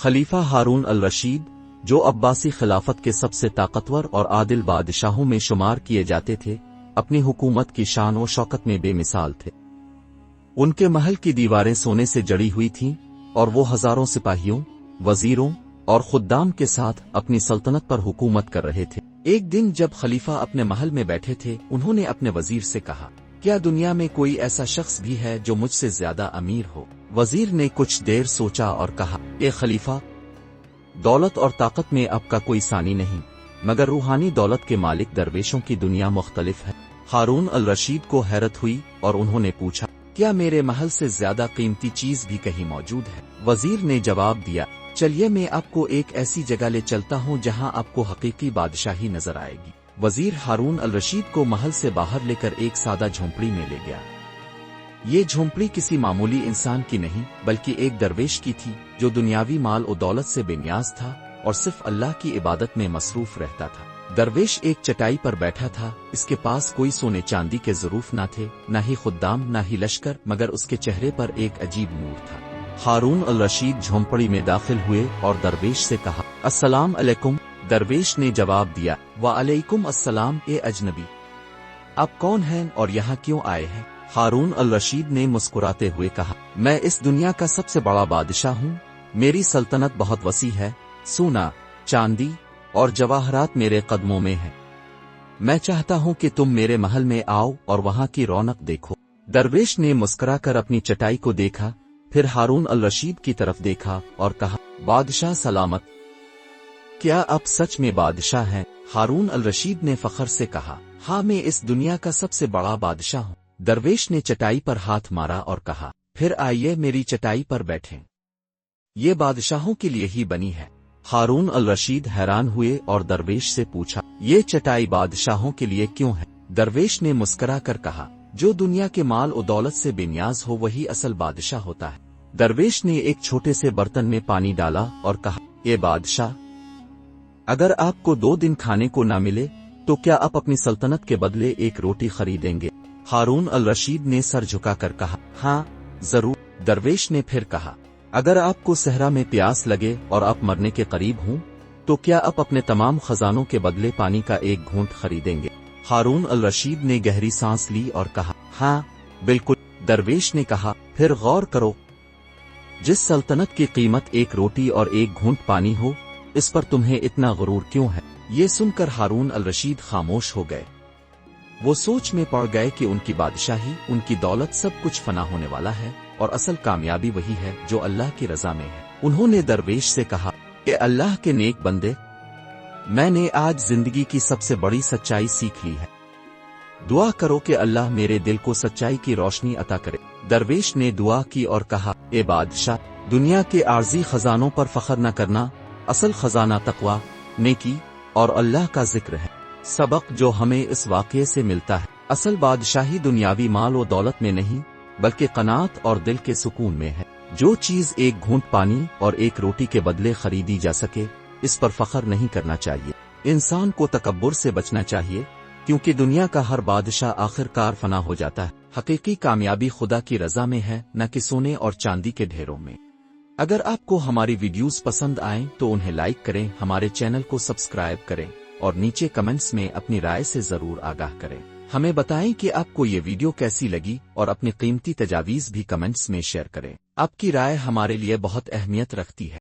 خلیفہ ہارون الرشید، جو عباسی خلافت کے سب سے طاقتور اور عادل بادشاہوں میں شمار کیے جاتے تھے، اپنی حکومت کی شان و شوکت میں بے مثال تھے۔ ان کے محل کی دیواریں سونے سے جڑی ہوئی تھیں، اور وہ ہزاروں سپاہیوں، وزیروں اور خدام کے ساتھ اپنی سلطنت پر حکومت کر رہے تھے۔ ایک دن جب خلیفہ اپنے محل میں بیٹھے تھے، انہوں نے اپنے وزیر سے کہا، کیا دنیا میں کوئی ایسا شخص بھی ہے جو مجھ سے زیادہ امیر ہو؟ وزیر نے کچھ دیر سوچا اور کہا، اے خلیفہ، دولت اور طاقت میں آپ کا کوئی ثانی نہیں، مگر روحانی دولت کے مالک درویشوں کی دنیا مختلف ہے۔ ہارون الرشید کو حیرت ہوئی اور انہوں نے پوچھا، کیا میرے محل سے زیادہ قیمتی چیز بھی کہیں موجود ہے؟ وزیر نے جواب دیا، چلیے میں آپ کو ایک ایسی جگہ لے چلتا ہوں جہاں آپ کو حقیقی بادشاہی نظر آئے گی۔ وزیر ہارون الرشید کو محل سے باہر لے کر ایک سادہ جھونپڑی میں لے گیا۔ یہ جھونپڑی کسی معمولی انسان کی نہیں بلکہ ایک درویش کی تھی، جو دنیاوی مال و دولت سے بے نیاز تھا اور صرف اللہ کی عبادت میں مصروف رہتا تھا۔ درویش ایک چٹائی پر بیٹھا تھا، اس کے پاس کوئی سونے چاندی کے ظروف نہ تھے، نہ ہی خدام، نہ ہی لشکر، مگر اس کے چہرے پر ایک عجیب نور تھا۔ ہارون الرشید جھونپڑی میں داخل ہوئے اور درویش سے کہا، السلام علیکم۔ درویش نے جواب دیا، وعلیکم السلام اے اجنبی، آپ کون ہیں اور یہاں کیوں آئے ہیں؟ ہارون الرشید نے مسکراتے ہوئے کہا، میں اس دنیا کا سب سے بڑا بادشاہ ہوں، میری سلطنت بہت وسیع ہے، سونا، چاندی اور جواہرات میرے قدموں میں ہیں، میں چاہتا ہوں کہ تم میرے محل میں آؤ اور وہاں کی رونق دیکھو۔ درویش نے مسکرا کر اپنی چٹائی کو دیکھا، پھر ہارون الرشید کی طرف دیکھا اور کہا، بادشاہ سلامت، کیا آپ سچ میں بادشاہ ہیں؟ ہارون الرشید نے فخر سے کہا، ہاں میں اس دنیا کا سب سے بڑا بادشاہ ہوں۔ درویش نے چٹائی پر ہاتھ مارا اور کہا، پھر آئیے میری چٹائی پر بیٹھیں، یہ بادشاہوں کے لیے ہی بنی ہے۔ ہارون الرشید حیران ہوئے اور درویش سے پوچھا، یہ چٹائی بادشاہوں کے لیے کیوں ہے؟ درویش نے مسکرا کر کہا، جو دنیا کے مال و دولت سے بے نیاز ہو وہی اصل بادشاہ ہوتا ہے۔ درویش نے ایک چھوٹے سے برتن میں پانی ڈالا اور کہا، اے بادشاہ، اگر آپ کو 2 دن کھانے کو نہ ملے تو کیا آپ اپنی سلطنت کے بدلے ایک روٹی خریدیں گے؟ ہارون الرشید نے سر جھکا کر کہا، ہاں ضرور۔ درویش نے پھر کہا، اگر آپ کو صحرا میں پیاس لگے اور آپ مرنے کے قریب ہوں تو کیا آپ اپنے تمام خزانوں کے بدلے پانی کا ایک گھونٹ خریدیں گے؟ ہارون الرشید نے گہری سانس لی اور کہا، ہاں بالکل۔ درویش نے کہا، پھر غور کرو، جس سلطنت کی قیمت ایک روٹی اور ایک گھونٹ پانی ہو، اس پر تمہیں اتنا غرور کیوں ہے؟ یہ سن کر ہارون الرشید خاموش ہو گئے۔ وہ سوچ میں پڑ گئے کہ ان کی بادشاہی، ان کی دولت، سب کچھ فنا ہونے والا ہے اور اصل کامیابی وہی ہے جو اللہ کی رضا میں ہے۔ انہوں نے درویش سے کہا، اے اللہ کے نیک بندے، میں نے آج زندگی کی سب سے بڑی سچائی سیکھ لی ہے، دعا کرو کہ اللہ میرے دل کو سچائی کی روشنی عطا کرے۔ درویش نے دعا کی اور کہا، اے بادشاہ، دنیا کے عارضی خزانوں پر فخر نہ کرنا، اصل خزانہ تقویٰ، نیکی اور اللہ کا ذکر ہے۔ سبق جو ہمیں اس واقعے سے ملتا ہے، اصل بادشاہی دنیاوی مال و دولت میں نہیں بلکہ قناعت اور دل کے سکون میں ہے۔ جو چیز ایک گھونٹ پانی اور ایک روٹی کے بدلے خریدی جا سکے، اس پر فخر نہیں کرنا چاہیے۔ انسان کو تکبر سے بچنا چاہیے، کیونکہ دنیا کا ہر بادشاہ آخر کار فنا ہو جاتا ہے۔ حقیقی کامیابی خدا کی رضا میں ہے، نہ کہ سونے اور چاندی کے ڈھیروں میں۔ اگر آپ کو ہماری ویڈیوز پسند آئیں تو انہیں لائک کریں، ہمارے چینل کو سبسکرائب کریں اور نیچے کمنٹس میں اپنی رائے سے ضرور آگاہ کریں۔ ہمیں بتائیں کہ آپ کو یہ ویڈیو کیسی لگی اور اپنی قیمتی تجاویز بھی کمنٹس میں شیئر کریں۔ آپ کی رائے ہمارے لیے بہت اہمیت رکھتی ہے۔